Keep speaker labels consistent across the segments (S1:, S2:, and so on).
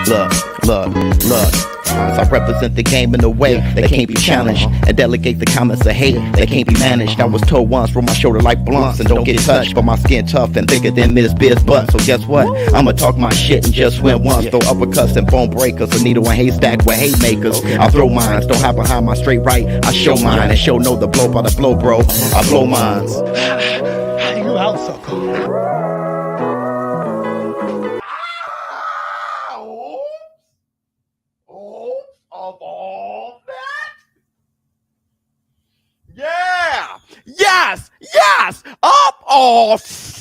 S1: Look. I represent the game in a way that can't be challenged, and delegate the comments of hate that can't be managed. I was told once, roll my shoulder like blunts and don't get touched, but my skin tough and thicker than Miss Biz butt. So guess what? I'ma talk my shit and just win once. Throw uppercuts and bone breakers, a needle and haystack with haymakers. I throw mines, don't hide behind my straight right. I show mine and show no the blow by the blow, bro. I blow mines.
S2: You out, sucker.
S3: Of all that? Yeah! Yes! Up off!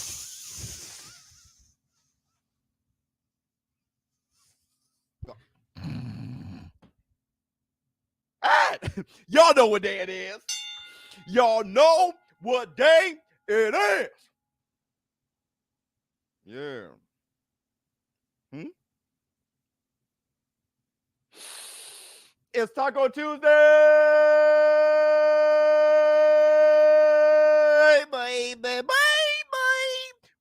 S3: Y'all know what day it is. Y'all know what day it is. Yeah. It's Taco Tuesday, baby.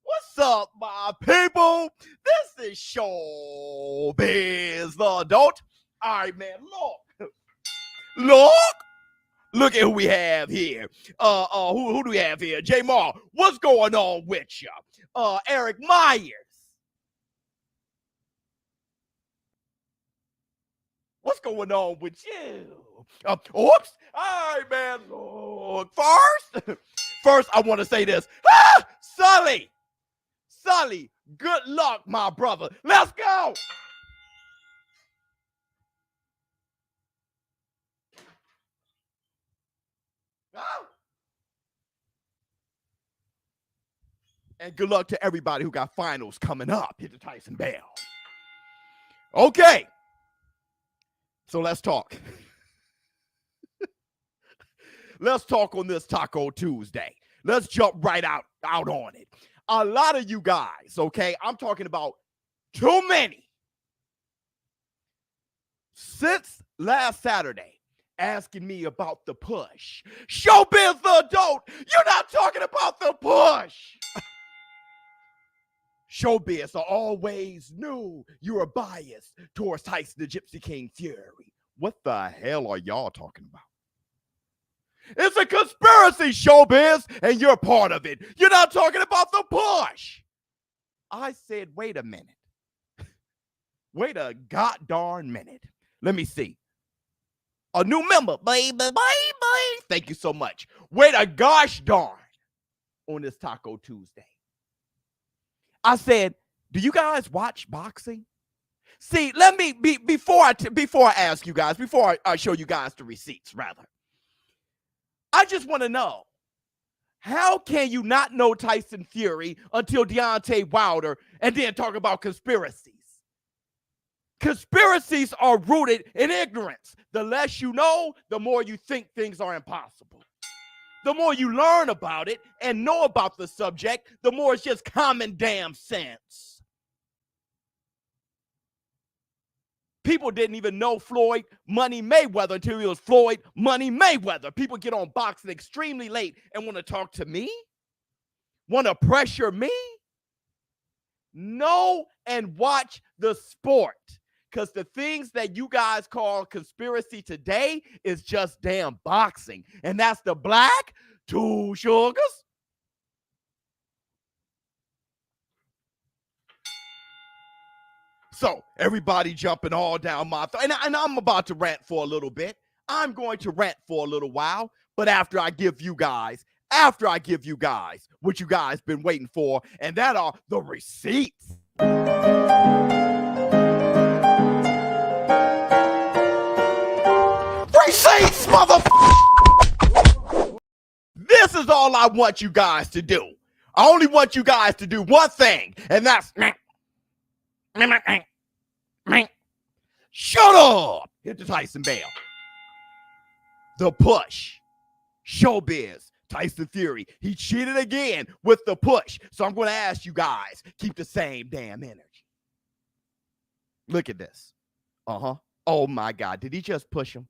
S3: What's up, my people? This is ShowBizz, the adult. All right, man, look at who we have here. Who do we have here? J Mar, what's going on with you? Eric Myers. What's going on with you? Oops. All right, man. Look, first, I want to say this. Sully, good luck, my brother. Let's go. And good luck to everybody who got finals coming up. Hit the Tyson bell. Okay. So let's talk. Let's talk on this Taco Tuesday. Let's jump right out on it. A lot of you guys, okay, I'm talking about too many, since last Saturday, asking me about the push. ShowBizz the adult, you're not talking about the push. ShowBizz always knew you were biased towards Tyson the Gypsy King Fury. What the hell are y'all talking about? It's a conspiracy, ShowBizz, and you're part of it. You're not talking about the push. I said, wait a minute. Wait a god-darn minute. Let me see. A new member. Baby. Thank you so much. Wait a gosh darn on this Taco Tuesday. I said, do you guys watch boxing? See, let me before I ask you guys, before I show you guys the receipts, rather. I just want to know, how can you not know Tyson Fury until Deontay Wilder and then talk about conspiracies? Conspiracies are rooted in ignorance. The less you know, the more you think things are impossible. The more you learn about it and know about the subject, the more it's just common damn sense. People didn't even know Floyd Money Mayweather until he was Floyd Money Mayweather. People get on boxing extremely late and want to talk to me? Want to pressure me? Know and watch the sport. Because the things that you guys call conspiracy today is just damn boxing. And that's the black two sugars. So everybody jumping all down my throat. And I'm about to rant for a little bit. I'm going to rant for a little while. But after I give you guys what you guys been waiting for, and that are the receipts. Receipts, motherfucker! This is all I want you guys to do. I only want you guys to do one thing, and that's shut up! Hit the Tyson bell. The push. ShowBizz. Tyson Fury. He cheated again with the push. So I'm going to ask you guys, keep the same damn energy. Look at this. Oh my God. Did he just push him?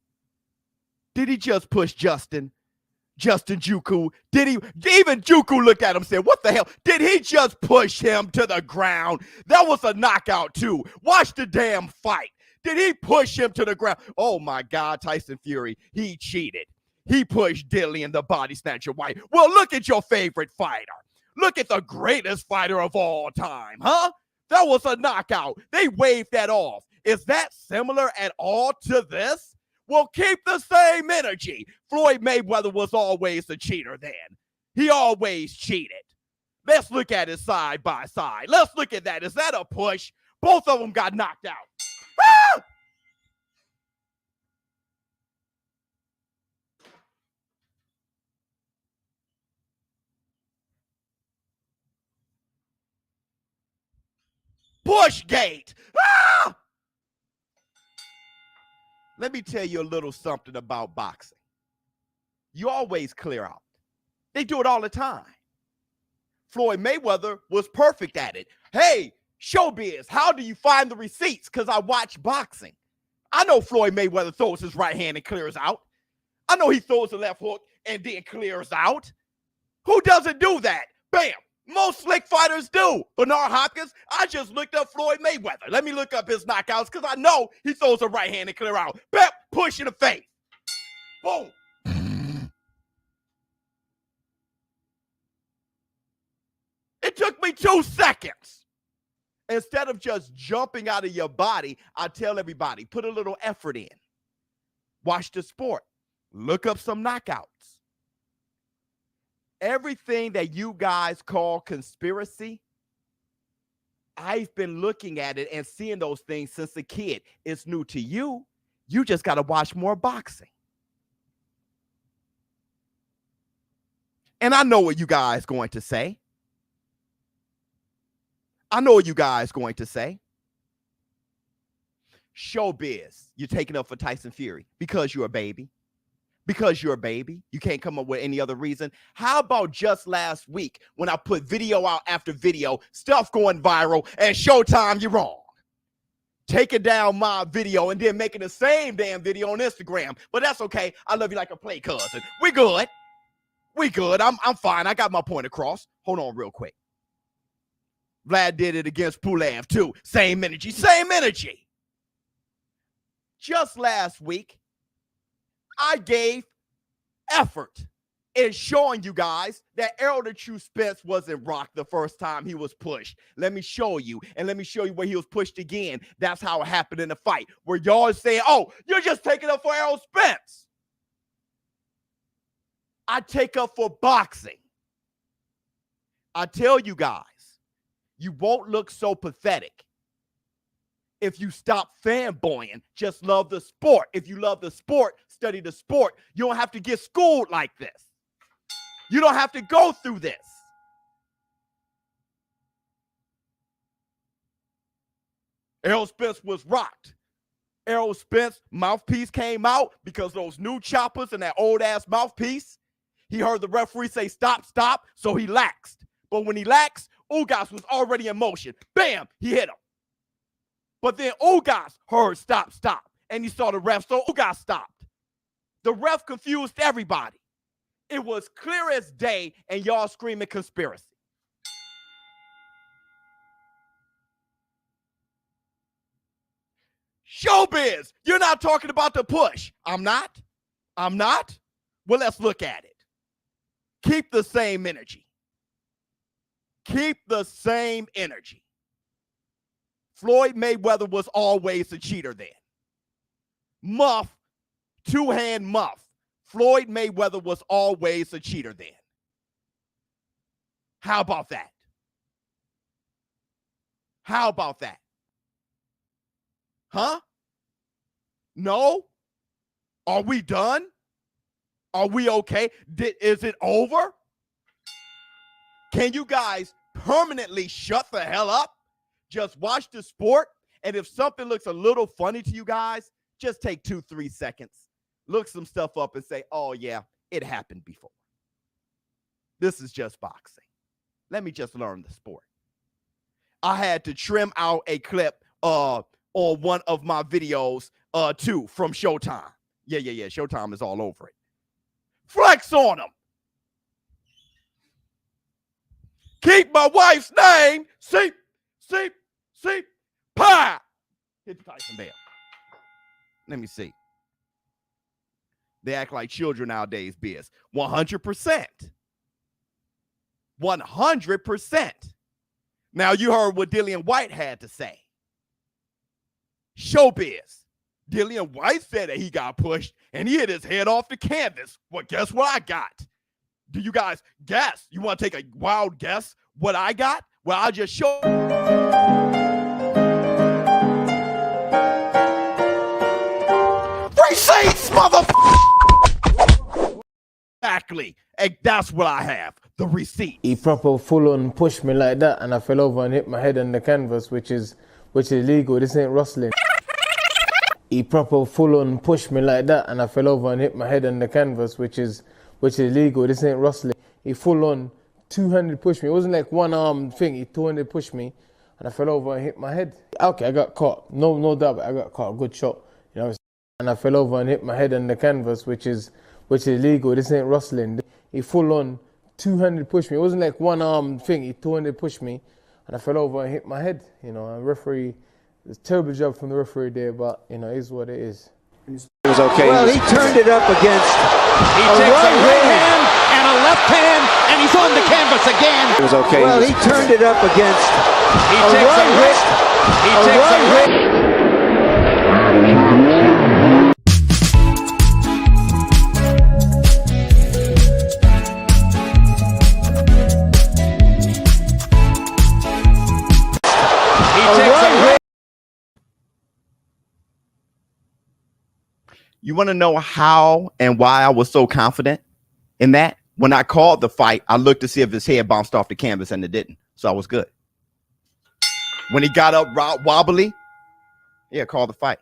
S3: Did he just push Justin? Justin Juku, even Juku looked at him and said, what the hell? Did he just push him to the ground? That was a knockout too. Watch the damn fight. Did he push him to the ground? Oh my God, Tyson Fury, he cheated. He pushed Dillian, the body snatcher, white. Well, look at your favorite fighter. Look at the greatest fighter of all time, huh? That was a knockout. They waved that off. Is that similar at all to this? Well, keep the same energy. Floyd Mayweather was always a cheater then. He always cheated. Let's look at it side by side. Let's look at that. Is that a push? Both of them got knocked out. Ah! Pushgate. Ah! Let me tell you a little something about boxing. You always clear out. They do it all the time. Floyd Mayweather was perfect at it. Hey, ShowBizz, how do you find the receipts? Because I watch boxing. I know Floyd Mayweather throws his right hand and clears out. I know he throws the left hook and then clears out. Who doesn't do that? Bam. Most slick fighters do. Bernard Hopkins, I just looked up Floyd Mayweather. Let me look up his knockouts because I know he throws a right hand and clear out. Bam, push in the face. Boom. It took me 2 seconds. Instead of just jumping out of your body, I tell everybody, put a little effort in. Watch the sport. Look up some knockouts. Everything that you guys call conspiracy, I've been looking at it and seeing those things since a kid. It's new to you. You just got to watch more boxing. And I know what you guys going to say. I know what you guys going to say. ShowBizz, you're taking up for Tyson Fury because you're a baby. Because you're a baby. You can't come up with any other reason. How about just last week when I put video out after video, stuff going viral, and Showtime, you're wrong. Taking down my video and then making the same damn video on Instagram. But that's okay. I love you like a play cousin. We good. We good. I'm fine. I got my point across. Hold on real quick. Vlad did it against Pulev too. Same energy. Same energy. Just last week, I gave effort in showing you guys that Errol the True Spence wasn't rocked the first time he was pushed. Let me show you, and let me show you where he was pushed again. That's how it happened in the fight, where y'all are saying, oh, you're just taking up for Errol Spence. I take up for boxing. I tell you guys, you won't look so pathetic if you stop fanboying. Just love the sport. If you love the sport, study the sport. You don't have to get schooled like this. You don't have to go through this. Errol Spence was rocked. Errol Spence mouthpiece came out because those new choppers and that old ass mouthpiece. He heard the referee say stop, stop, so he laxed. But when he laxed, Ugas was already in motion. Bam, he hit him. But then Ugas heard stop, stop, and he saw the ref, so Ugas stopped. The ref confused everybody. It was clear as day, and y'all screaming conspiracy. ShowBizz, you're not talking about the push. I'm not. I'm not. Well, let's look at it. Keep the same energy. Keep the same energy. Floyd Mayweather was always a cheater then. Muff, two-hand muff. Floyd Mayweather was always a cheater then. How about that? How about that? Huh? No? Are we done? Are we okay? Is it over? Can you guys permanently shut the hell up? Just watch the sport. And if something looks a little funny to you guys, just take 2-3 seconds. Look some stuff up and say, oh, yeah, it happened before. This is just boxing. Let me just learn the sport. I had to trim out a clip on one of my videos too from Showtime. Yeah. Showtime is all over it. Flex on him. Keep my wife's name. Seep. Pie. Hit the Tyson bell. Let me see. They act like children nowadays, Biz. 100%. 100%. Now, you heard what Dillian White had to say. ShowBizz. Dillian White said that he got pushed and he hit his head off the canvas. Well, guess what I got? Do you guys guess? You want to take a wild guess what I got? Well, I'll just show. Receipts, motherfucker! Exactly. That's what I have. The receipt.
S4: He proper full on pushed me like that, and I fell over and hit my head on the canvas, which is illegal. This ain't rustling. He proper full on pushed me like that, and I fell over and hit my head on the canvas, which is illegal. This ain't rustling. He full on two-handed pushed me. It wasn't like one arm thing. He two-handed pushed me, and I fell over and hit my head. Okay, I got caught. No doubt, but I got caught. A good shot, you know. And I fell over and hit my head on the canvas, which is illegal. This ain't rustling. He full on two-handed pushed me. It wasn't like one arm thing. He two-handed pushed me, and I fell over and hit my head. You know, a referee. It's a terrible job from the referee there, but you know, it is what it is.
S5: It was okay. Well, he turned it up against.
S6: He takes a right hand and a left hand, and he's on the canvas again.
S5: It was okay. Well, he turned it up against.
S6: He takes a right. He takes a right.
S3: You want to know how and why I was so confident in that? When I called the fight, I looked to see if his head bounced off the canvas, and it didn't. So I was good. When he got up wobbly, yeah, call the fight.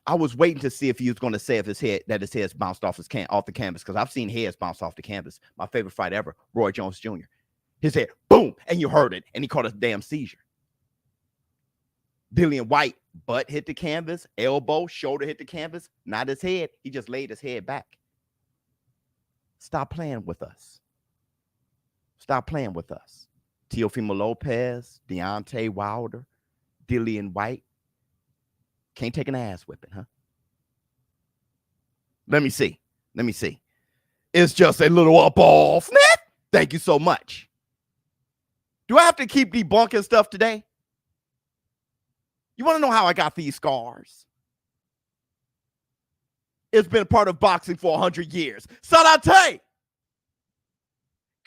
S3: I was waiting to see if he was going to say if his head's bounced off off the canvas, because I've seen heads bounce off the canvas. My favorite fight ever, Roy Jones Jr. His head, boom, and you heard it, and he caught a damn seizure. Dillian White, butt hit the canvas, elbow, shoulder hit the canvas, not his head. He just laid his head back. Stop playing with us. Stop playing with us. Teofimo Lopez, Deontay Wilder, Dillian White. Can't take an ass whipping, huh? Let me see. It's just a little up off. Thank you so much. Do I have to keep debunking stuff today? You want to know how I got these scars? It's been part of boxing for 100 years. Sarate!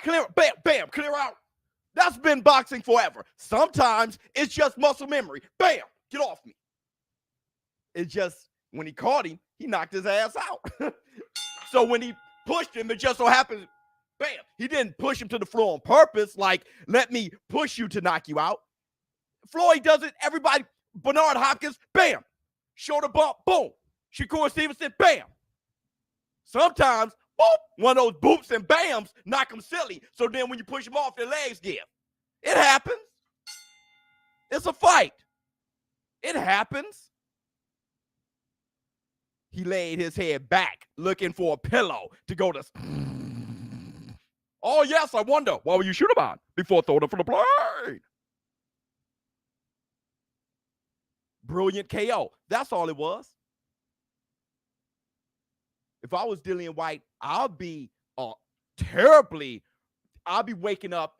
S3: Clear, bam, bam, clear out. That's been boxing forever. Sometimes it's just muscle memory. Bam, get off me. It's just, when he caught him, he knocked his ass out. So when he pushed him, it just so happens, bam, he didn't push him to the floor on purpose, like, let me push you to knock you out. Floyd does it, everybody. Bernard Hopkins, bam. Shoulder bump, boom. Shakur Stevenson, bam. Sometimes, boop, one of those boops and bams knock them silly. So then when you push them off, their legs give. It happens. It's a fight. It happens. He laid his head back, looking for a pillow to go to. Oh, yes, I wonder. Why would you shoot him on before throwing him for the blade? Brilliant KO. That's all it was. If I was Dillian White, I'll be waking up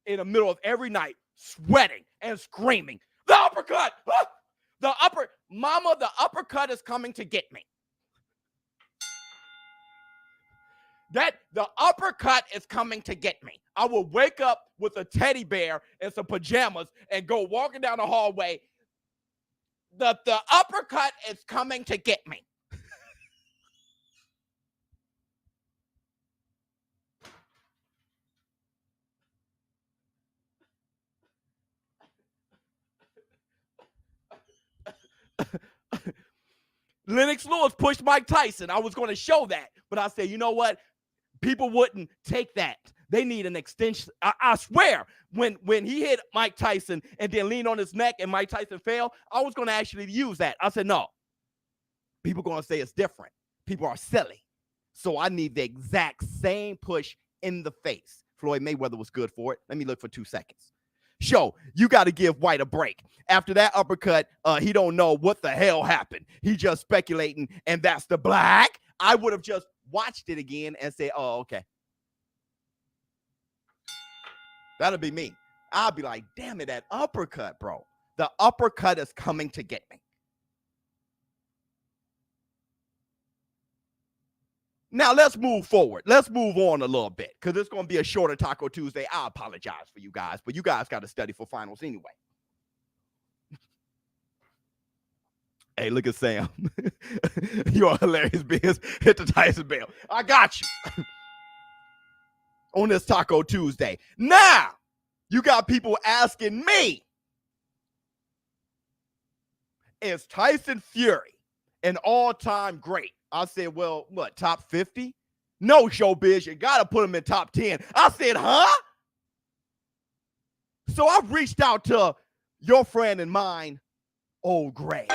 S3: in the middle of every night, sweating and screaming. The uppercut! Ah! The uppercut is coming to get me. The uppercut is coming to get me. I will wake up with a teddy bear and some pajamas and go walking down the hallway. The uppercut is coming to get me. Lennox Lewis pushed Mike Tyson. I was going to show that, but I said, you know what? People wouldn't take that. They need an extension. I swear, when he hit Mike Tyson and then leaned on his neck and Mike Tyson fell, I was going to actually use that. I said, no. People are going to say it's different. People are silly. So I need the exact same push in the face. Floyd Mayweather was good for it. Let me look for 2 seconds. Show, you got to give White a break. After that uppercut, he don't know what the hell happened. He just speculating, and that's the black. I would have just watched it again and say, oh, okay. That'll be me. I'll be like, damn it, that uppercut, bro. The uppercut is coming to get me. Now, let's move forward. Let's move on a little bit because it's going to be a shorter Taco Tuesday. I apologize for you guys, but you guys got to study for finals anyway. Hey, look at Sam. You are hilarious, Biz. Hit the Tyson bell. I got you. On this Taco Tuesday. Now, you got people asking me, is Tyson Fury an all-time great? I said, well, what, top 50? No, ShowBizz, you got to put him in top 10. I said, huh? So I reached out to your friend and mine, Old Gray.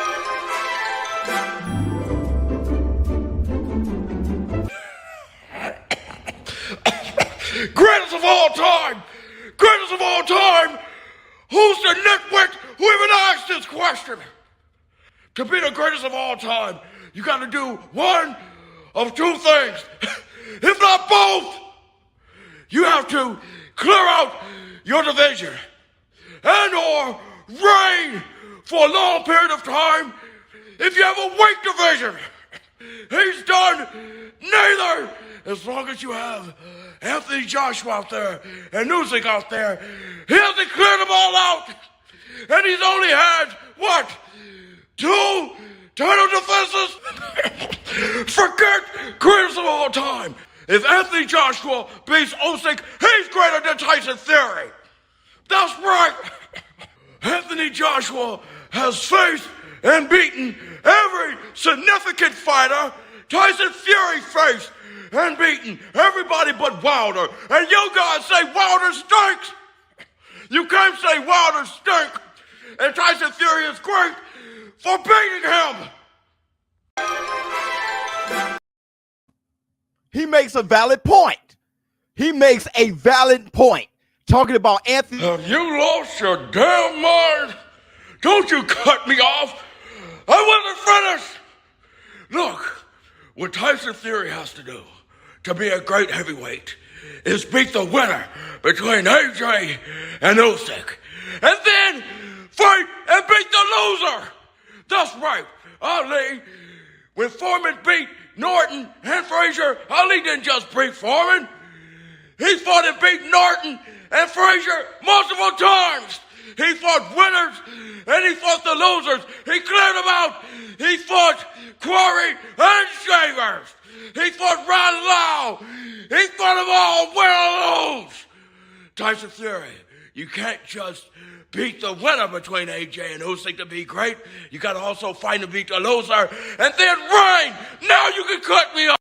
S7: Greatest of all time! Greatest of all time! Who's the nitwit who even asked this question? To be the greatest of all time, you got to do one of two things. If not both, you have to clear out your division and or reign for a long period of time if you have a weak division. He's done neither. As long as you have Anthony Joshua out there and Usyk out there, he hasn't cleared them all out. And he's only had, what, 2 title defenses? Forget greatest of all time. If Anthony Joshua beats Usyk, he's greater than Tyson Fury. That's right. Anthony Joshua has faced and beaten every significant fighter Tyson Fury faced and beaten everybody but Wilder. And you guys say Wilder stinks. You can't say Wilder stinks and Tyson Fury is great for beating him.
S3: He makes a valid point. He makes a valid point. Talking about Anthony.
S7: Have you lost your damn mind? Don't you cut me off. I wasn't finished. Look, what Tyson Fury has to do to be a great heavyweight is beat the winner between AJ and Usyk. And then fight and beat the loser. That's right. Ali, when Foreman beat Norton and Frazier, Ali didn't just beat Foreman. He fought and beat Norton and Frazier multiple times. He fought winners and he fought the losers. He cleared them out. He fought Quarry and Shavers. He fought Ron Lau. He fought them all, win or lose. Tyson Fury, you can't just beat the winner between AJ and Usyk to be great. You got to also fight and beat the loser and then reign. Now you can cut me off.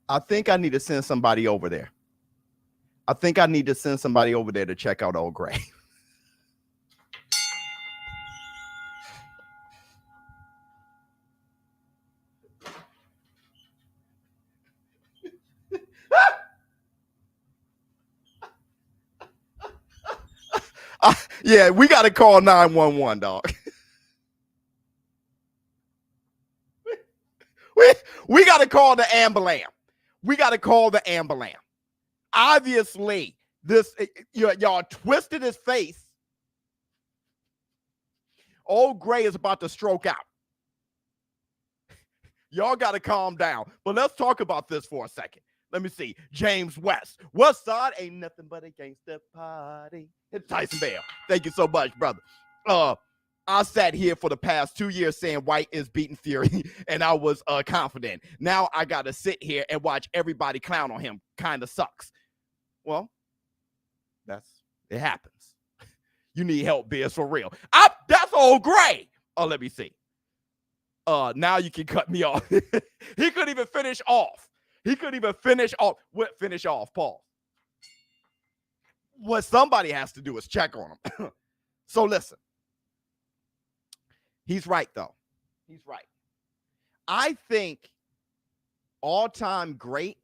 S3: I think I need to send somebody over there. I think I need to send somebody over there to check out Old Gray. Yeah, we got to call 911, dog. we got to call the ambulance. We got to call the ambulance. Obviously, this y'all twisted his face. Old Gray is about to stroke out. Y'all got to calm down. But let's talk about this for a second. Let me see. James West. West Side ain't nothing but a gangster party. It's Tyson Bell. Thank you so much, brother. I sat here for the past 2 years saying White is beating Fury, and I was confident. Now I got to sit here and watch everybody clown on him. Kind of sucks. Well, it happens. You need help, Biz, for real. That's Old Gray. Oh, let me see. Now you can cut me off. He couldn't even finish off. Finish off, Paul. what somebody has to do is check on him. So listen, he's right, though. He's right. I think all-time great,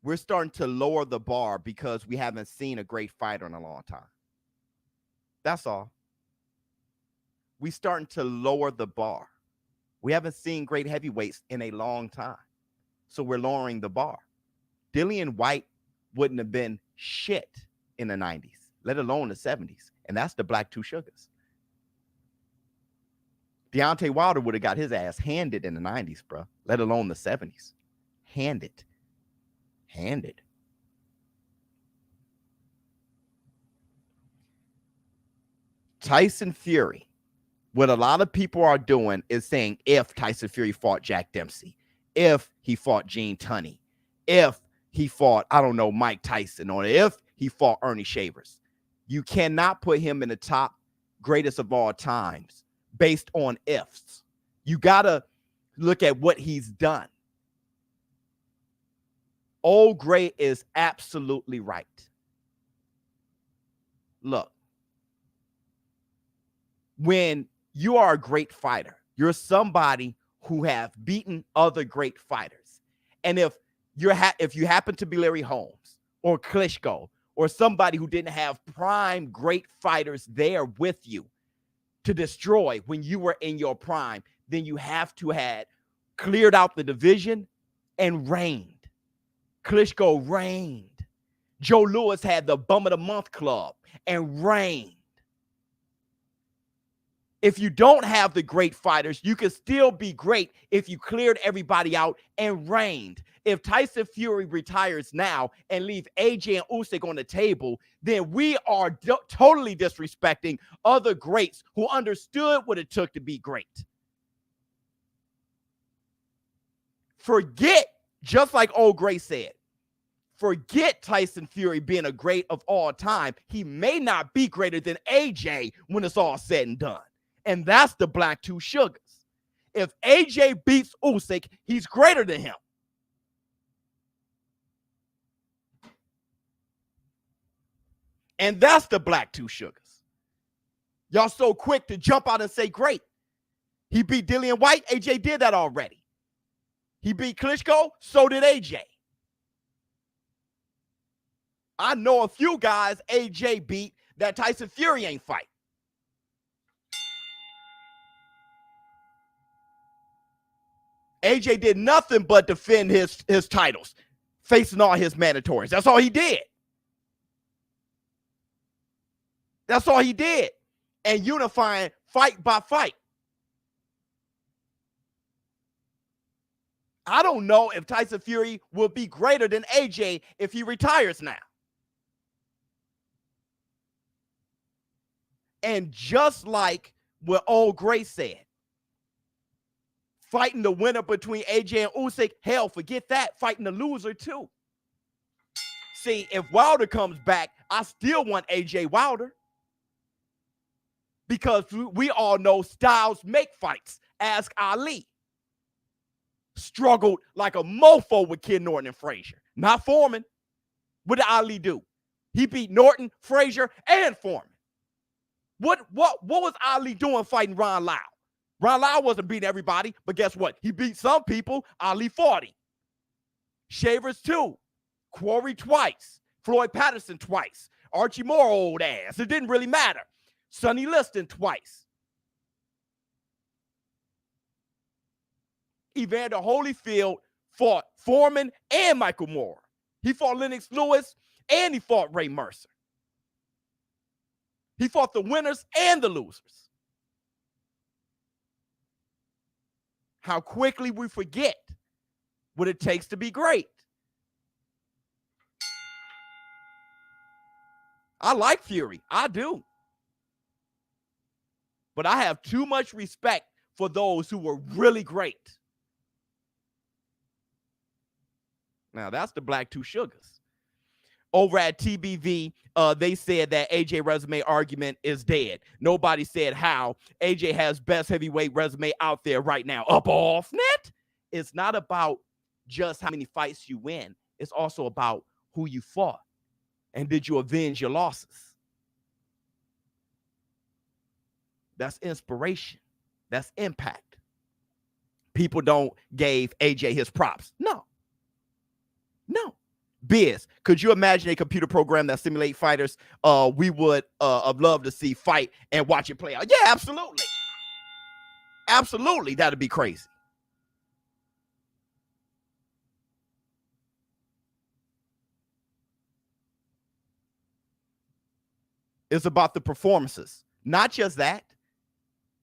S3: we're starting to lower the bar because we haven't seen a great fighter in a long time. That's all. We're starting to lower the bar. We haven't seen great heavyweights in a long time. So we're lowering the bar. Dillian White wouldn't have been shit in the 90s, let alone the 70s. And that's the Black Two Sugars. Deontay Wilder would have got his ass handed in the 90s, bro, let alone the 70s. Handed. Tyson Fury, what a lot of people are doing is saying if Tyson Fury fought Jack Dempsey, if he fought Gene Tunney, if he fought, I don't know, Mike Tyson, or if he fought Ernie Shavers. You cannot put him in the top greatest of all times based on ifs. You got to look at what he's done. Old Gray is absolutely right. Look, when you are a great fighter, you're somebody who have beaten other great fighters. And if you happen to be Larry Holmes or Klitschko or somebody who didn't have prime great fighters there with you to destroy when you were in your prime, then you have to have cleared out the division and reigned. Klitschko reigned. Joe Louis had the Bum of the Month Club and reigned. If you don't have the great fighters, you can still be great if you cleared everybody out and reigned. If Tyson Fury retires now and leave AJ and Usyk on the table, then we are totally disrespecting other greats who understood what it took to be great. Forget, just like Old Gray said, forget Tyson Fury being a great of all time. He may not be greater than AJ when it's all said and done. And that's the Black Two Sugars. If AJ beats Usyk, he's greater than him. And that's the Black Two Sugars. Y'all so quick to jump out and say, great. He beat Dillian White. AJ did that already. He beat Klitschko. So did AJ. I know a few guys AJ beat that Tyson Fury ain't fight. AJ did nothing but defend his titles, facing all his mandatories. That's all he did. That's all he did. And unifying fight by fight. I don't know if Tyson Fury will be greater than AJ if he retires now. And just like what Old Gray said, fighting the winner between AJ and Usyk, hell, forget that. Fighting the loser, too. See, if Wilder comes back, I still want AJ Wilder. Because we all know styles make fights. Ask Ali. Struggled like a mofo with Ken Norton and Frazier. Not Foreman. What did Ali do? He beat Norton, Frazier, and Foreman. What was Ali doing fighting Ron Lau? Ron Lau wasn't beating everybody, but guess what? He beat some people. Ali fought him. Shavers too. Quarry twice. Floyd Patterson twice. Archie Moore old ass. It didn't really matter. Sonny Liston twice. Evander Holyfield fought Foreman and Michael Moore. He fought Lennox Lewis and he fought Ray Mercer. He fought the winners and the losers. How quickly we forget what it takes to be great. I like Fury. I do. But I have too much respect for those who were really great. Now, that's the Black Two Sugars. Over at TBV, they said that AJ resume argument is dead. Nobody said how. AJ has best heavyweight resume out there right now. Up off net. It's not about just how many fights you win. It's also about who you fought. And did you avenge your losses? That's inspiration. That's impact. People don't give AJ his props. No. Biz, could you imagine a computer program that simulate fighters? We would have loved to see fight and watch it play out. Yeah, absolutely. Absolutely. That'd be crazy. It's about the performances. Not just that.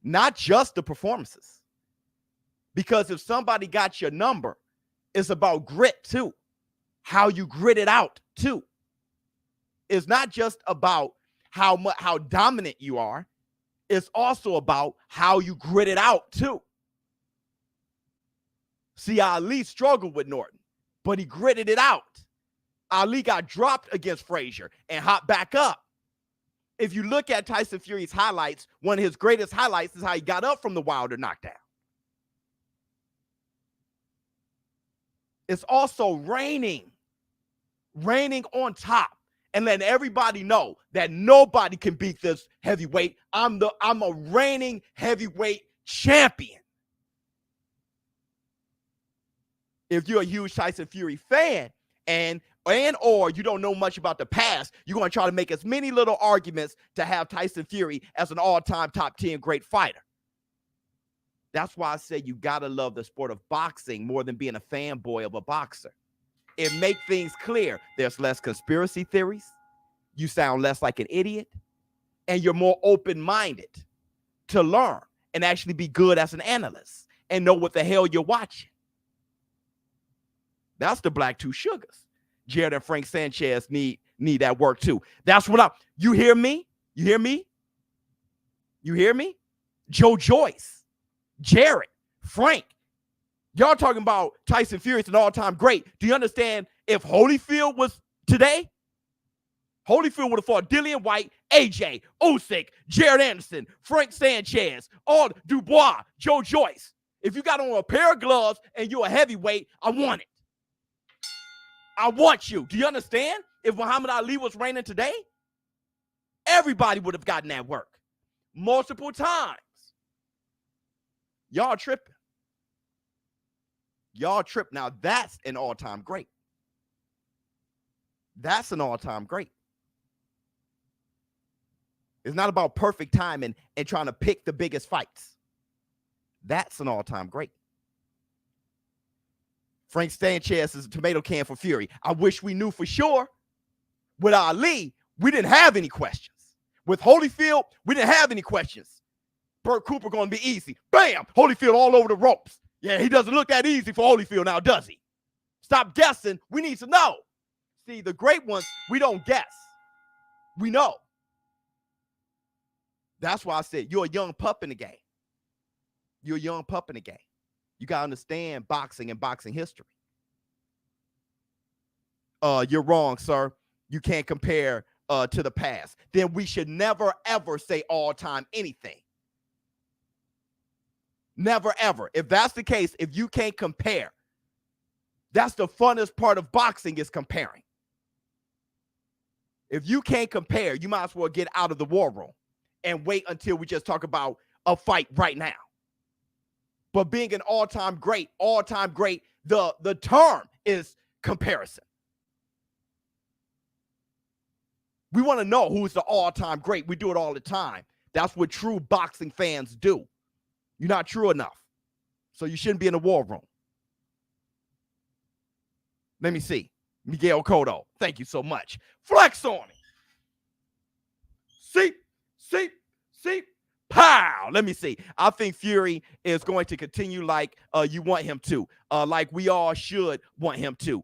S3: Not just the performances. Because if somebody got your number, it's about grit too. How you grit it out too. It's not just about how dominant you are. It's also about how you grit it out too. See, Ali struggled with Norton, but he gritted it out. Ali got dropped against Frazier and hopped back up. If you look at Tyson Fury's highlights, one of his greatest highlights is how he got up from the Wilder knockdown. It's also reigning on top and letting everybody know that nobody can beat this heavyweight. I'm a reigning heavyweight champion. If you're a huge Tyson Fury fan or you don't know much about the past, you're going to try to make as many little arguments to have Tyson Fury as an all-time top 10 great fighter. That's why I say you got to love the sport of boxing more than being a fanboy of a boxer. It makes things clear. There's less conspiracy theories. You sound less like an idiot. And you're more open-minded to learn and actually be good as an analyst and know what the hell you're watching. That's the Black Two Sugars. Jared and Frank Sanchez need that work too. That's what you hear me? You hear me? You hear me? Joe Joyce. Jared, Frank, y'all talking about Tyson Fury is an all-time great. Do you understand if Holyfield was today? Holyfield would have fought Dillian White, AJ, Usyk, Jared Anderson, Frank Sanchez, all Dubois, Joe Joyce. If you got on a pair of gloves and you're a heavyweight, I want it. I want you. Do you understand? If Muhammad Ali was reigning today, everybody would have gotten that work multiple times. Y'all tripping. Y'all trip. Now that's an all-time great. That's an all-time great. It's not about perfect timing and trying to pick the biggest fights. That's an all-time great. Frank Sanchez is a tomato can for Fury. I wish we knew for sure. With Ali, we didn't have any questions. With Holyfield, we didn't have any questions. Burt Cooper going to be easy. Bam! Holyfield all over the ropes. Yeah, he doesn't look that easy for Holyfield now, does he? Stop guessing. We need to know. See, the great ones, we don't guess. We know. That's why I said you're a young pup in the game. You're a young pup in the game. You got to understand boxing and boxing history. You're wrong, sir. You can't compare to the past. Then we should never, ever say all-time anything. Never, ever. If that's the case, if you can't compare, that's the funnest part of boxing is comparing. If you can't compare, you might as well get out of the war room and wait until we just talk about a fight right now. But being an all-time great, the term is comparison. We want to know who's the all-time great. We do it all the time. That's what true boxing fans do. You're not true enough. So you shouldn't be in the war room. Let me see. Miguel Cotto. Thank you so much. Flex on it. See. Pow. Let me see. I think Fury is going to continue like you want him to. Like we all should want him to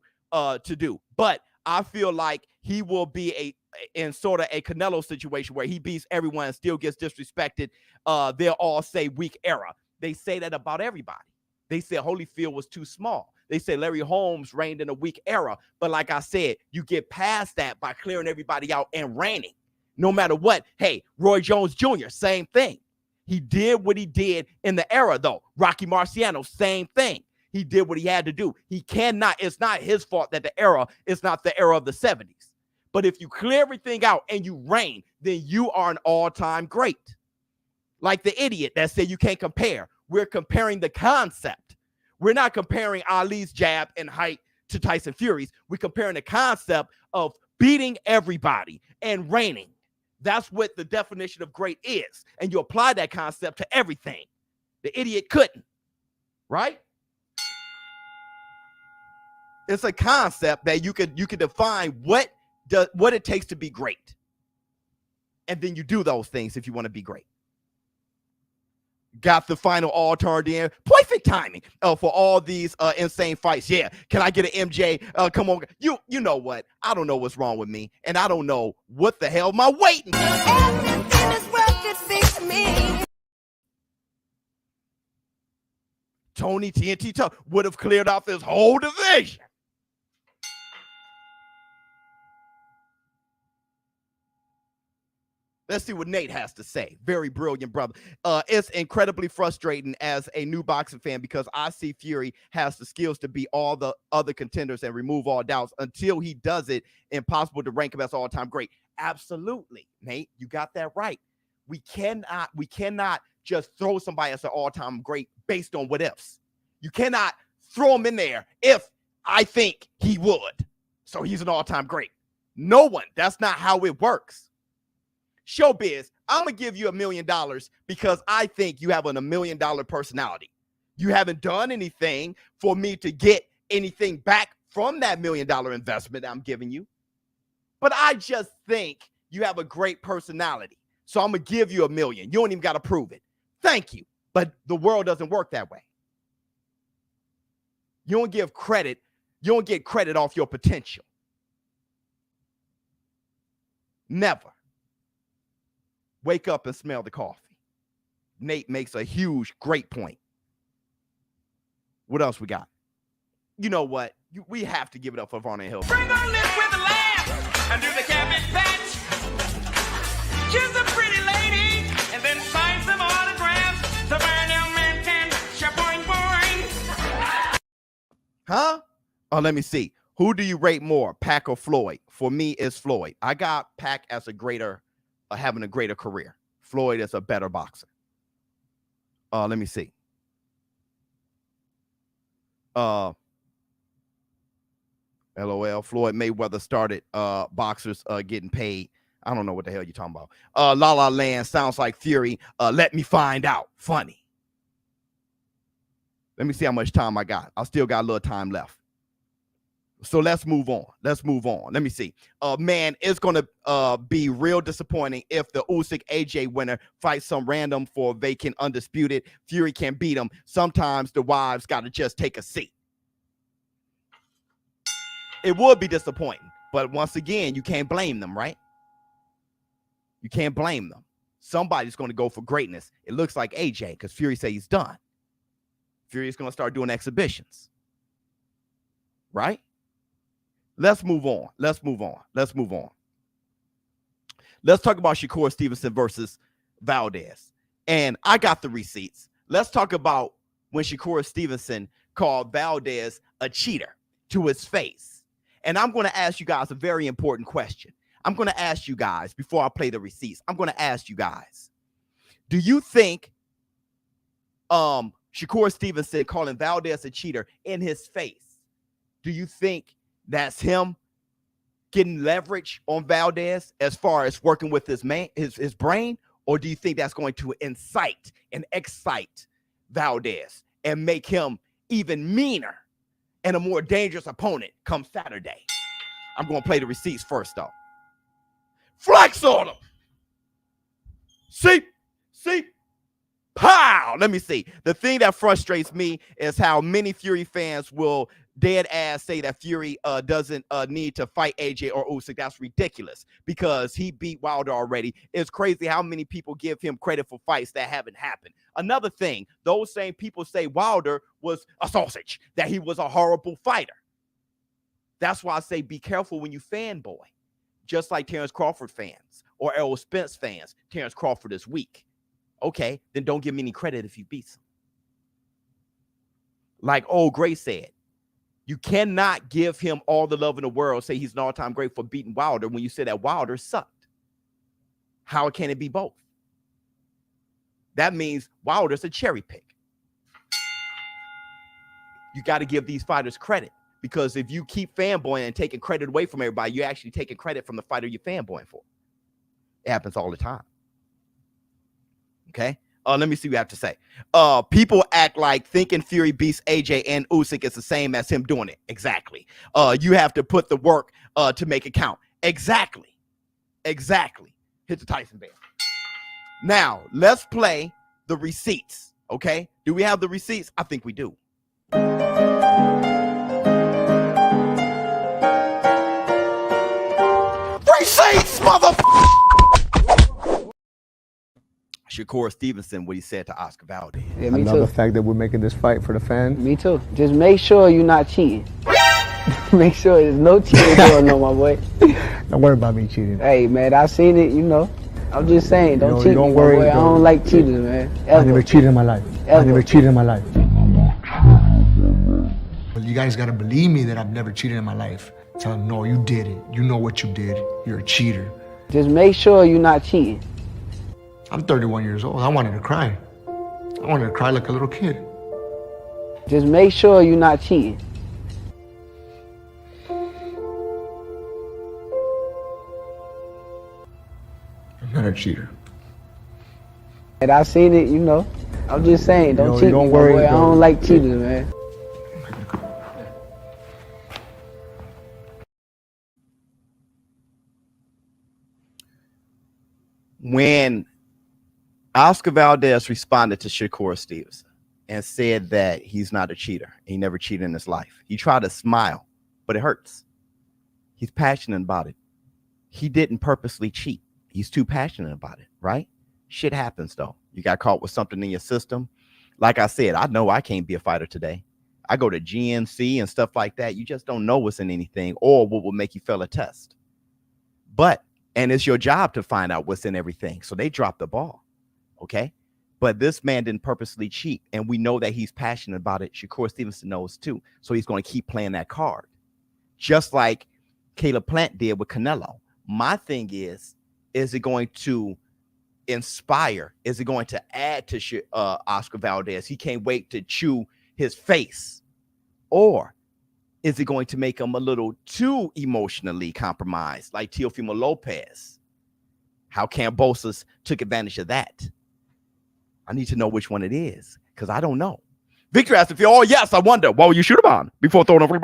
S3: do. But I feel like he will be in sort of a Canelo situation where he beats everyone and still gets disrespected. They'll all say weak era. They say that about everybody. They say Holyfield was too small. They say Larry Holmes reigned in a weak era. But like I said, you get past that by clearing everybody out and reigning. No matter what. Hey, Roy Jones Jr., same thing. He did what he did in the era, though. Rocky Marciano, same thing. He did what he had to do. He cannot, it's not his fault that the era is not the era of the 70s. But if you clear everything out and you reign, then you are an all-time great. Like the idiot that said you can't compare. We're comparing the concept. We're not comparing Ali's jab and height to Tyson Fury's. We're comparing the concept of beating everybody and reigning. That's what the definition of great is. And you apply that concept to everything. The idiot couldn't, right? It's a concept that you could define what it takes to be great. And then you do those things if you want to be great. Got the final all turned in. Perfect timing for all these insane fights. Yeah. Can I get an MJ? Come on. You know what? I don't know what's wrong with me. And I don't know what the hell am I waiting for. Everything is worth it, fix me. Tony TNT would have cleared off this whole division. Let's see what Nate has to say. Very brilliant, brother. It's incredibly frustrating as a new boxing fan because I see Fury has the skills to beat all the other contenders and remove all doubts. Until he does it, impossible to rank him as all-time great. Absolutely, Nate. You got that right. We cannot just throw somebody as an all-time great based on what ifs. You cannot throw him in there if I think he would. So he's an all-time great. No one. That's not how it works. ShowBizz, I'm going to give you $1 million because I think you have a $1 million personality. You haven't done anything for me to get anything back from that $1 million investment I'm giving you. But I just think you have a great personality. So I'm going to give you $1 million. You don't even got to prove it. Thank you. But the world doesn't work that way. You don't give credit. You don't get credit off your potential. Never. Wake up and smell the coffee. Nate makes a huge, great point. What else we got? You know what? We have to give it up for Varner Hill.
S8: Bring on this with a laugh and do the cabbage patch. Kiss a pretty lady and then sign some autographs. The Varnell man can shapoing boing.
S3: Huh? Oh, let me see. Who do you rate more, Pac or Floyd? For me, it's Floyd. I got Pac as a greater, having a greater career. Floyd is a better boxer. Let me see. LOL. Floyd Mayweather started boxers getting paid. I don't know what the hell you're talking about. La La Land sounds like Fury. Let me find out. Funny. Let me see how much time I got. I still got a little time left. So let's move on. Let me see. Man, it's going to be real disappointing if the Usyk AJ winner fights some random for vacant undisputed. Fury can beat him. Sometimes the wives got to just take a seat. It would be disappointing. But once again, you can't blame them, right? You can't blame them. Somebody's going to go for greatness. It looks like AJ because Fury says he's done. Fury is going to start doing exhibitions. Right? Let's move on. Let's talk about Shakur Stevenson versus Valdez. And I got the receipts. Let's talk about when Shakur Stevenson called Valdez a cheater to his face. And I'm going to ask you guys a very important question. I'm going to ask you guys before I play the receipts. I'm going to ask you guys, do you think Shakur Stevenson calling Valdez a cheater in his face, do you think that's him getting leverage on Valdez as far as working with his brain? Or do you think that's going to incite and excite Valdez and make him even meaner and a more dangerous opponent come Saturday? I'm going to play the receipts first, though. Flex on him. See? Pow! Let me see. The thing that frustrates me is how many Fury fans will dead ass say that Fury doesn't need to fight AJ or Usyk. That's ridiculous because he beat Wilder already. It's crazy how many people give him credit for fights that haven't happened. Another thing, those same people say Wilder was a sausage, that he was a horrible fighter. That's why I say be careful when you fanboy. Just like Terrence Crawford fans or Errol Spence fans. Terrence Crawford is weak. Okay, then don't give me any credit if you beat him. Like old Gray said, You cannot give him all the love in the world, say he's an all-time great for beating Wilder when you say that Wilder sucked. How can it be both? That means Wilder's a cherry pick. You got to give these fighters credit, because if you keep fanboying and taking credit away from everybody, you're actually taking credit from the fighter you're fanboying for. It happens all the time. Okay? Let me see what you have to say. People act like thinking Fury beats AJ and Usyk is the same as him doing it. Exactly. You have to put the work to make it count. Exactly. Exactly. Hit the Tyson bell. Now, let's play the receipts. Okay? Do we have the receipts? I think we do. Receipts, motherfucker! Shakur Stevenson, what he said to Oscar Valdez.
S9: Yeah, me
S10: I love
S9: too.
S10: the fact that we're making this fight for the fans.
S9: Me too. Just make sure you're not cheating. Make sure there's no cheating going on, my boy.
S10: Don't worry about me cheating.
S9: Hey, man, I seen it, you know. I'm just saying, don't cheat
S10: don't
S9: me,
S10: worry,
S9: my boy. I don't like cheaters, man. Ever.
S10: I never cheated in my life.
S9: Ever.
S10: I never cheated in my life. Well, you guys gotta believe me that I've never cheated in my life. Tell them, no, you did it. You know what you did. You're a cheater.
S9: Just make sure you're not cheating.
S10: I'm 31 years old. I wanted to cry. I wanted to cry like a little kid.
S9: Just make sure you're not cheating.
S10: I'm not a cheater.
S9: And I seen it, you know. I'm just saying, don't cheat
S10: don't
S9: me,
S10: worry,
S9: my boy. I don't like cheaters, man.
S3: When Oscar Valdez responded to Shakur Stevenson and said that he's not a cheater, he never cheated in his life. He tried to smile, but it hurts. He's passionate about it. He didn't purposely cheat. He's too passionate about it, right? Shit happens, though. You got caught with something in your system. Like I said, I know I can't be a fighter today. I go to GNC and stuff like that. You just don't know what's in anything or what will make you fail a test. And it's your job to find out what's in everything. So they dropped the ball. Okay. But this man didn't purposely cheat. And we know that he's passionate about it. Shakur Stevenson knows too. So he's going to keep playing that card. Just like Caleb Plant did with Canelo. My thing is it going to inspire? Is it going to add to Oscar Valdez? He can't wait to chew his face. Or is it going to make him a little too emotionally compromised, like Teofimo Lopez? How Kambosos took advantage of that? I need to know which one it is, because I don't know. Victor asked if you, oh, yes, I wonder, what will you shoot him on before throwing over?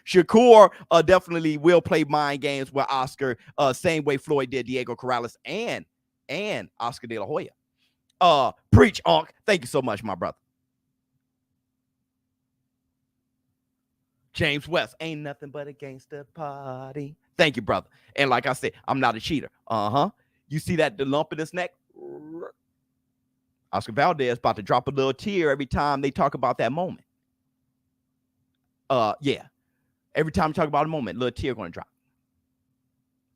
S3: Shakur definitely will play mind games with Oscar, same way Floyd did Diego Corrales and Oscar De La Hoya. Preach, Unc. Thank you so much, my brother. James West, ain't nothing but a gangster party. Thank you, brother. And like I said, I'm not a cheater. You see that the lump in his neck? Oscar Valdez about to drop a little tear every time they talk about that moment. Yeah. Every time we talk about a moment, a little tear going to drop.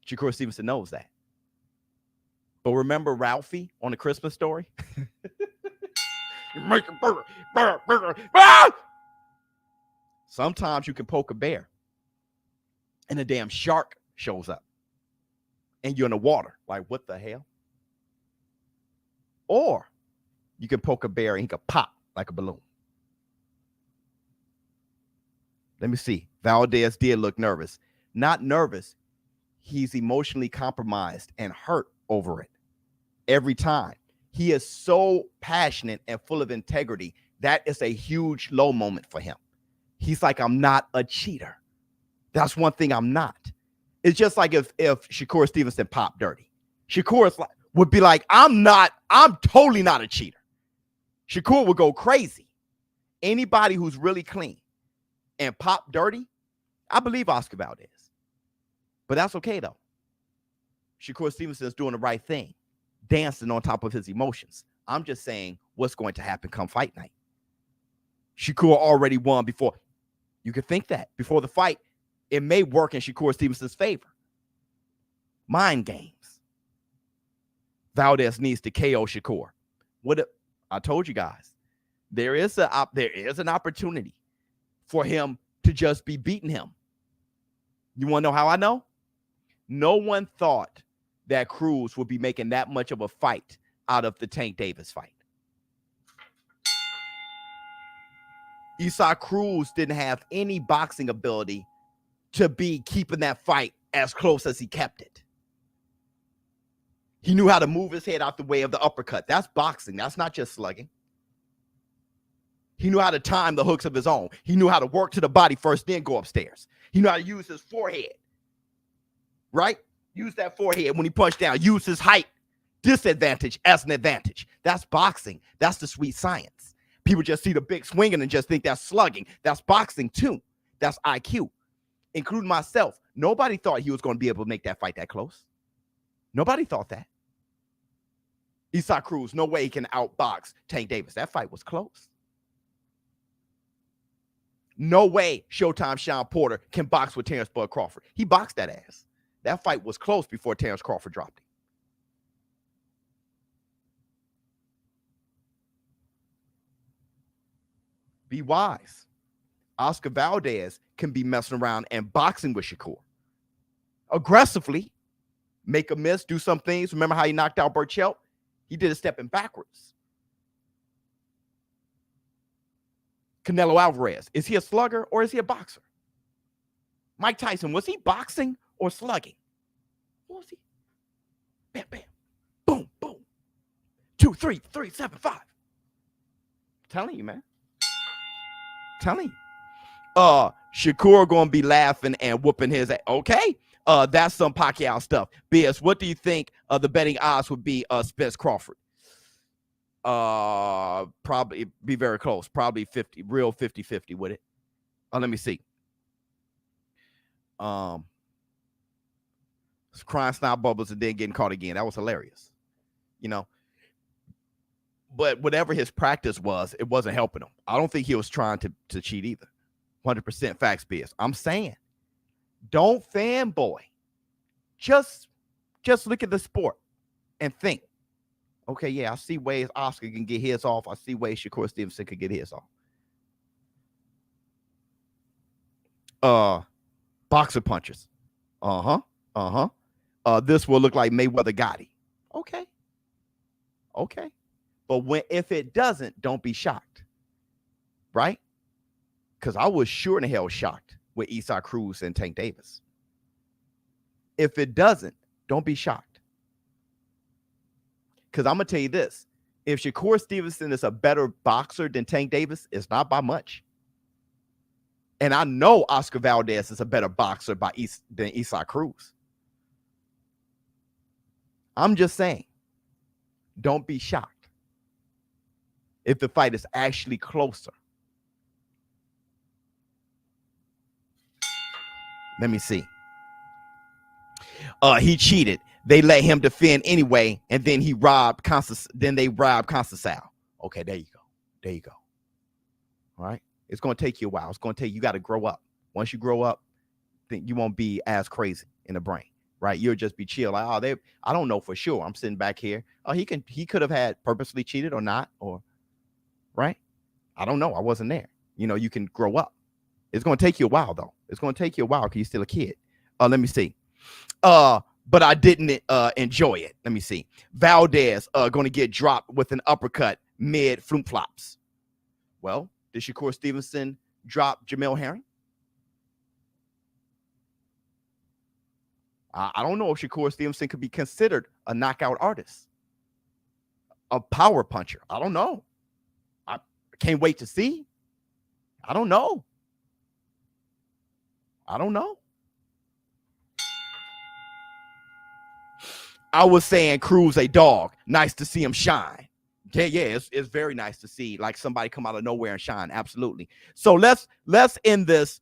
S3: Shakur Stevenson knows that. But remember Ralphie on the Christmas Story? You make a burger. Ah! Sometimes you can poke a bear and a damn shark shows up and you're in the water. Like, what the hell? Or you can poke a bear and he can pop like a balloon. Let me see. Valdez did look nervous. Not nervous. He's emotionally compromised and hurt over it every time. He is so passionate and full of integrity. That is a huge low moment for him. He's like, I'm not a cheater. That's one thing I'm not. It's just like if Shakur Stevenson popped dirty. Shakur would be like, I'm totally not a cheater. Shakur would go crazy. Anybody who's really clean and pop dirty, I believe Oscar Valdez. But that's okay, though. Shakur Stevenson is doing the right thing, dancing on top of his emotions. I'm just saying what's going to happen come fight night. Shakur already won before. You could think that before the fight, it may work in Shakur Stevenson's favor. Mind games. Valdez needs to KO Shakur. I told you guys, there is an opportunity for him to just be beating him. You want to know how I know? No one thought that Cruz would be making that much of a fight out of the Tank Davis fight. Isaac Cruz didn't have any boxing ability to be keeping that fight as close as he kept it. He knew how to move his head out the way of the uppercut. That's boxing. That's not just slugging. He knew how to time the hooks of his own. He knew how to work to the body first, then go upstairs. He knew how to use his forehead, right? Use that forehead when he punched down. Use his height disadvantage as an advantage. That's boxing. That's the sweet science. People just see the big swinging and just think that's slugging. That's boxing too. That's IQ, including myself. Nobody thought he was going to be able to make that fight that close. Nobody thought that. Isaac Cruz, no way he can outbox Tank Davis. That fight was close. No way Showtime Sean Porter can box with Terrence Bud Crawford. He boxed that ass. That fight was close before Terrence Crawford dropped him. Be wise. Oscar Valdez can be messing around and boxing with Shakur. Aggressively, make a miss, do some things. Remember how he knocked out Burchell? He did a stepping backwards. Canelo Alvarez, is he a slugger or is he a boxer? Mike Tyson, was he boxing or slugging? What was he? Bam, bam, boom, boom. 2, 3, 3, 7, 5. I'm telling you, man. Telling you. Shakur gonna be laughing and whooping his ass. Okay. That's some Pacquiao stuff. BS, what do you think the betting odds would be Spence Crawford? Probably be very close. Probably 50, real 50-50 with it. Let me see. Crying snot bubbles and then getting caught again. That was hilarious. You know. But whatever his practice was, it wasn't helping him. I don't think he was trying to cheat either. 100% facts, BS. I'm saying, don't fanboy. Just look at the sport and think, okay, yeah, I see ways Oscar can get his off. I see ways Shakur Stevenson could get his off. Boxer punches. This will look like Mayweather Gotti. Okay. But if it doesn't, don't be shocked. Right? Because I was sure in the hell shocked with Isaac Cruz and Tank Davis. If it doesn't, don't be shocked. Because I'm going to tell you this. If Shakur Stevenson is a better boxer than Tank Davis, it's not by much. And I know Oscar Valdez is a better boxer than Isaac Cruz. I'm just saying, don't be shocked if the fight is actually closer. Let me see. He cheated. They let him defend anyway, and then he robbed they robbed Constantine. Okay, there you go. All right. It's going to take you a while. You got to grow up. Once you grow up, then you won't be as crazy in the brain, right? You'll just be chill. Like, I don't know for sure. I'm sitting back here. He could have had purposely cheated or not, or right? I don't know. I wasn't there. You can grow up. It's going to take you a while, though. It's going to take you a while because you're still a kid. Let me see. But I didn't enjoy it. Let me see. Valdez going to get dropped with an uppercut mid flip flops. Well, did Shakur Stevenson drop Jamel Herring? I don't know if Shakur Stevenson could be considered a knockout artist, a power puncher. I don't know. I can't wait to see. I don't know. I was saying Cruz a dog. Nice to see him shine. Yeah, it's very nice to see like somebody come out of nowhere and shine. Absolutely. So let's end this.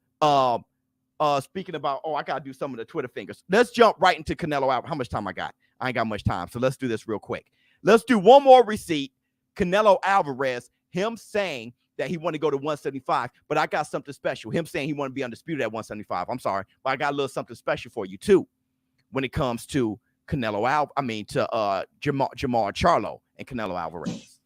S3: Speaking about, I gotta do some of the Twitter fingers. Let's jump right into Canelo Alvarez. How much time I got? I ain't got much time, so let's do this real quick. Let's do one more receipt. Canelo Alvarez, him saying that he want to go to 175, but I got something special. Him saying he want to be undisputed at 175. I'm sorry, but I got a little something special for you too when it comes to Jamal Charlo and Canelo Alvarez.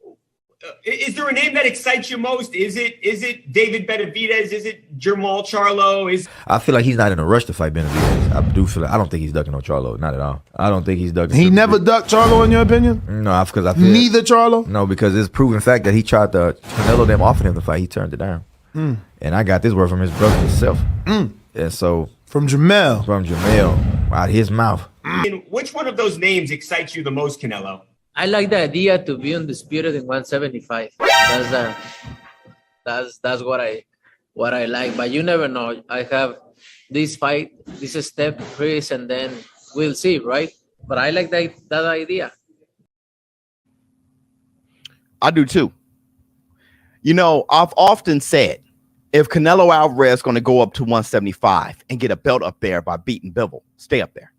S11: is there a name that excites you most? Is it David Benavidez? Is it Jermall Charlo?
S12: I feel like he's not in a rush to fight Benavidez. I do feel like I don't think he's ducking on Charlo, not at all. I don't think he's ducking.
S13: He never ducked Charlo, in your opinion?
S12: No, because I feel
S13: neither Charlo.
S12: No, because it's proven fact that he tried to Canelo them offered him the fight. He turned it down, and I got this word from his brother himself. And so
S13: from Jamel,
S12: out his mouth.
S11: And which one of those names excites you the most, Canelo?
S14: I like the idea to be undisputed in 175. That's what I like. But you never know. I have this fight, this step, Chris, and then we'll see, right? But I like that idea.
S3: I do too. You know, I've often said, if Canelo Alvarez is going to go up to 175 and get a belt up there by beating Bivol, stay up there.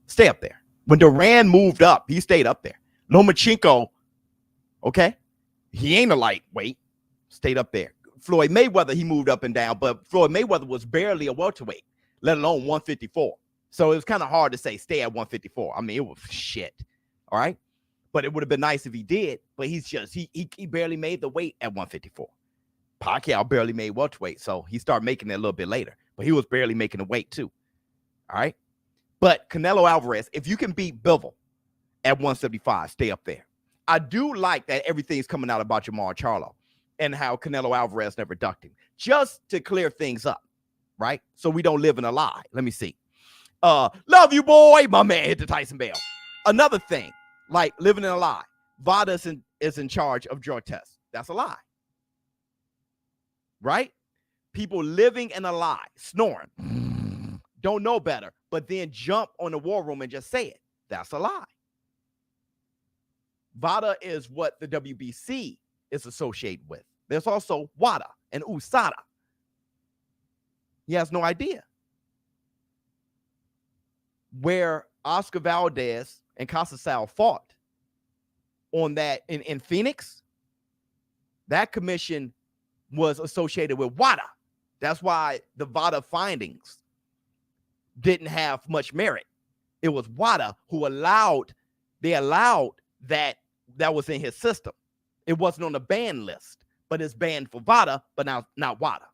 S3: Stay up there. When Duran moved up, he stayed up there. Lomachenko, okay, he ain't a lightweight, stayed up there. Floyd Mayweather, he moved up and down, but Floyd Mayweather was barely a welterweight, let alone 154. So it was kind of hard to say stay at 154. I mean, it was shit, all right? But it would have been nice if he did, but he's just, he barely made the weight at 154. Pacquiao barely made welterweight, so he started making it a little bit later, but he was barely making the weight too, all right? But Canelo Alvarez, if you can beat Bivol at 175, stay up there. I do like that everything's coming out about Jermall Charlo and how Canelo Alvarez never ducked him. Just to clear things up, right? So we don't live in a lie. Let me see. Love you, boy. My man hit the Tyson bell. Another thing, like living in a lie. Valdez is in charge of drug tests. That's a lie. Right? People living in a lie, snoring. Don't know better, but then jump on the war room and just say it. That's a lie. VADA is what the WBC is associated with. There's also WADA and USADA. He has no idea. Where Oscar Valdez and Casasal fought on that in Phoenix, that commission was associated with WADA. That's why the VADA findings didn't have much merit. It was WADA who allowed that was in his system. It wasn't on the ban list, but it's banned for VADA, but now not WADA.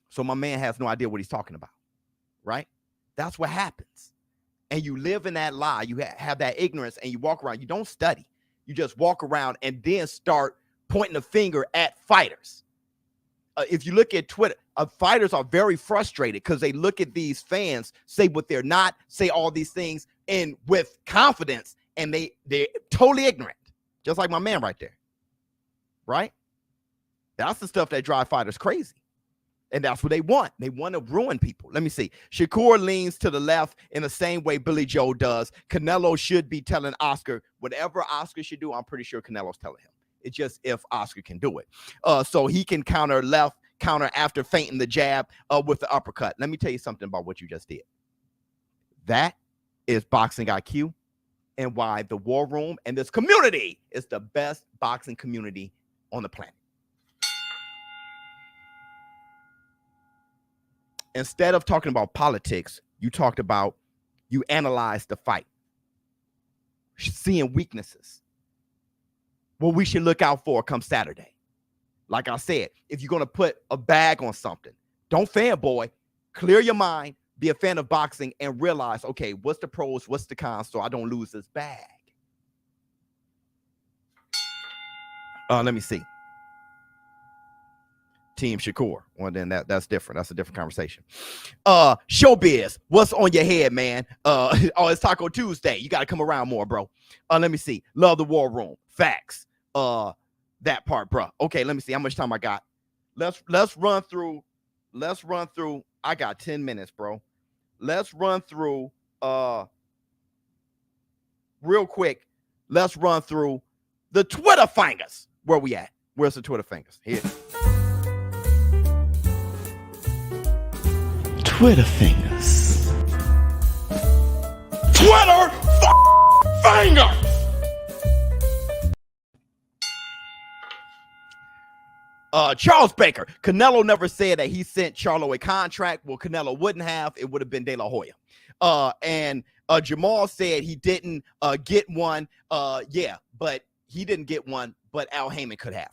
S3: So my man has no idea what he's talking about, right? That's what happens. And you live in that lie. You have that ignorance and you walk around. You don't study. You just walk around and then start pointing the finger at fighters. If you look at Twitter, fighters are very frustrated because they look at these fans, say what they're not, say all these things, and with confidence, and they're totally ignorant, just like my man right there, right? That's the stuff that drive fighters crazy, and that's what they want. They want to ruin people. Let me see. Shakur leans to the left in the same way Billy Joe does. Canelo should be telling Oscar whatever Oscar should do. I'm pretty sure Canelo's telling him. It's just if Oscar can do it. So he can counter after feinting the jab with the uppercut. Let me tell you something about what you just did. That is boxing IQ and why the war room and this community is the best boxing community on the planet. Instead of talking about politics, you analyzed the fight, seeing weaknesses. What we should look out for come Saturday. Like I said, if you're going to put a bag on something, don't fanboy. Clear your mind, be a fan of boxing, and realize, okay, what's the pros, what's the cons, so I don't lose this bag. Let me see. Team Shakur. Well, then that's different. That's a different conversation. ShowBizz, what's on your head, man? It's Taco Tuesday. You got to come around more, bro. Let me see. Love the war room. Facts. That part, bro. Okay, let me see how much time I got. Let's run through. I got 10 minutes, bro. Let's run through real quick. Let's run through the Twitter fingers. Where we at? Where's the Twitter fingers? Here. Twitter fingers. Twitter fingers. Charles Baker. Canelo never said that he sent Charlo a contract. Well, Canelo wouldn't have. It would have been De La Hoya. And Jamal said he didn't get one. Yeah, but he didn't get one, but Al Heyman could have.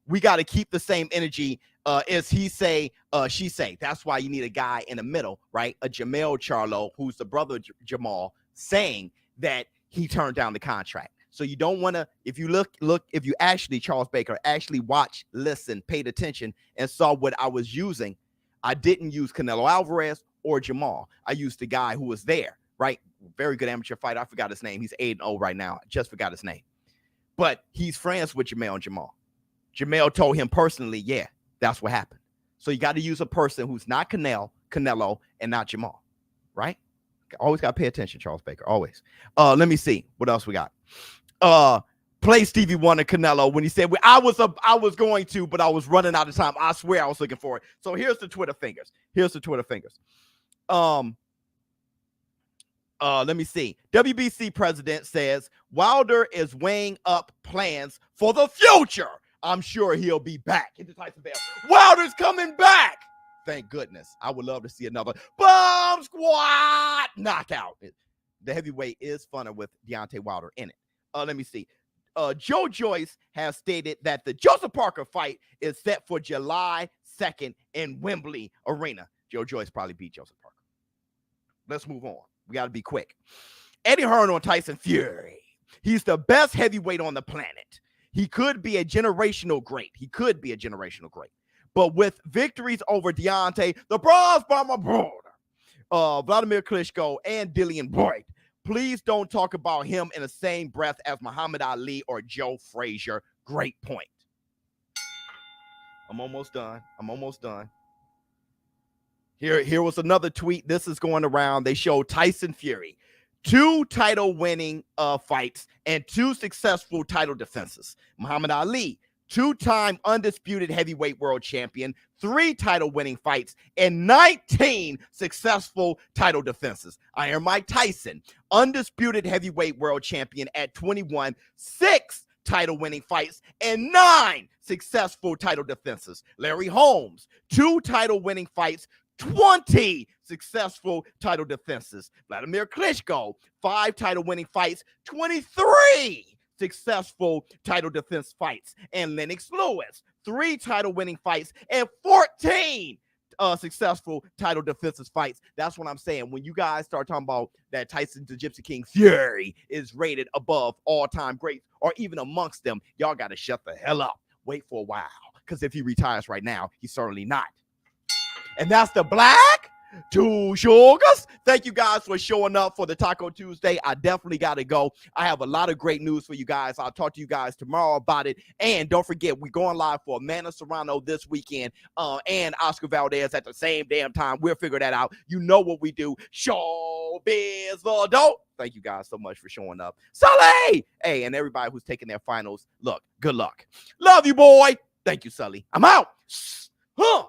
S3: We got to keep the same energy. As he say, she say. That's why you need a guy in the middle, right? A Jamel Charlo, who's the brother of Jamal, saying that he turned down the contract. So you don't want to, if you look, if you actually, Charles Baker, actually watch, listen, paid attention, and saw what I was using, I didn't use Canelo Alvarez or Jamal. I used the guy who was there, right? Very good amateur fighter. I forgot his name. He's 8-0 right now. I just forgot his name. But he's friends with Jamel and Jamal. Jamel told him personally, yeah, that's what happened. So you got to use a person who's not Canelo, and not Jamal, right? Always got to pay attention, Charles Baker, always. Let me see. What else we got? Play Stevie Wonder Canelo when he said, I was going to, but I was running out of time. I swear I was looking for it. So here's the Twitter fingers. Let me see. WBC president says Wilder is weighing up plans for the future. I'm sure he'll be back. Hit the Tyson bell. Wilder's coming back. Thank goodness. I would love to see another bomb squad knockout. The heavyweight is funner with Deontay Wilder in it. Let me see. Joe Joyce has stated that the Joseph Parker fight is set for July 2nd in Wembley Arena. Joe Joyce probably beat Joseph Parker. Let's move on. We got to be quick. Eddie Hearn on Tyson Fury. He's the best heavyweight on the planet. He could be a generational great. But with victories over Deontay, the Bronze Bomber Broder, Vladimir Klitschko, and Dillian Boyd, please don't talk about him in the same breath as Muhammad Ali or Joe Frazier. Great point. I'm almost done. Here was another tweet. This is going around. They showed Tyson Fury 2 title-winning fights and 2 successful title defenses. Muhammad Ali, 2-time undisputed heavyweight world champion, 3 title-winning fights, and 19 successful title defenses. Iron Mike Tyson, undisputed heavyweight world champion at 21, 6 title-winning fights, and 9 successful title defenses. Larry Holmes, 2 title-winning fights, 20 successful title defenses. Vladimir Klitschko, 5 title-winning fights, 23 successful title defense fights. And Lennox Lewis, 3 title-winning fights and 14 successful title defenses fights. That's what I'm saying. When you guys start talking about that Tyson the Gypsy King Fury is rated above all-time greats or even amongst them, y'all got to shut the hell up. Wait for a while, because if he retires right now, he's certainly not. And that's the Black Two Sugars. Thank you guys for showing up for the Taco Tuesday. I definitely got to go. I have a lot of great news for you guys. I'll talk to you guys tomorrow about it. And don't forget, we're going live for Amanda Serrano this weekend and Oscar Valdez at the same damn time. We'll figure that out. You know what we do. ShowBizz the dope. Thank you guys so much for showing up. Sully! Hey, and everybody who's taking their finals, look, good luck. Love you, boy. Thank you, Sully. I'm out. Huh.